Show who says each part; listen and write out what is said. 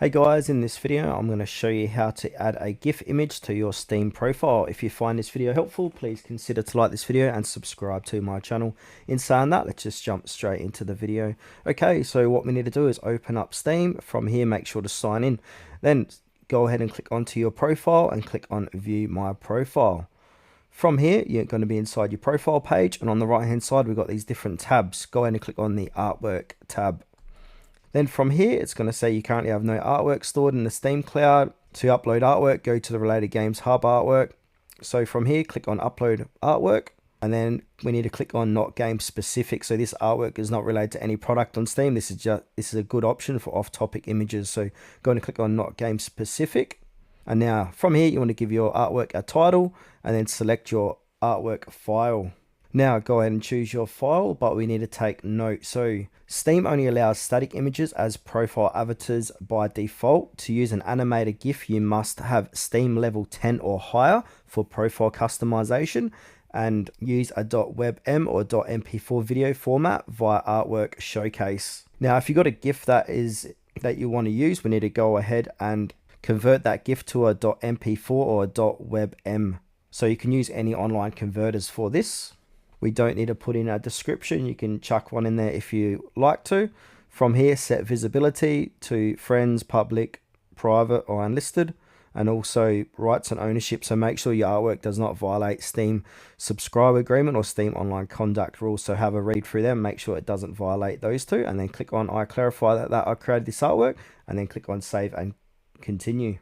Speaker 1: Hey guys, in this video I'm going to show you how to add a GIF image to your Steam profile. If you find this video helpful, please consider to like this video and subscribe to my channel. In saying that, let's just jump straight into the video. Okay, so what we need to do is open up Steam. From here, make sure to sign in. Then go ahead and click onto your profile and click on View My Profile. From here, you're going to be inside your profile page, and on the right hand side we've got these different tabs. Go ahead and click on the Artwork tab. Then from here, it's going to say you currently have no artwork stored in the Steam cloud. To upload artwork, go to the Related Games Hub artwork. So from here, click on Upload Artwork. And then we need to click on Not Game Specific. So this artwork is not related to any product on Steam. This is a good option for off-topic images. So go and click on Not Game Specific. And now from here, you want to give your artwork a title and then select your artwork file. Now go ahead and choose your file, but we need to take note. So Steam only allows static images as profile avatars by default. To use an animated GIF, you must have Steam level 10 or higher for profile customization and use a .webm or .mp4 video format via Artwork Showcase. Now, if you've got a GIF that you want to use, we need to go ahead and convert that GIF to a .mp4 or a .webm. So you can use any online converters for this. We don't need to put in a description. You can chuck one in there if you like to. From here, set visibility to friends, public, private, or unlisted, and also rights and ownership. So make sure your artwork does not violate Steam subscriber agreement or Steam online conduct rules. So have a read through them, make sure it doesn't violate those two, and then click on I clarify that I created this artwork, and then click on save and continue.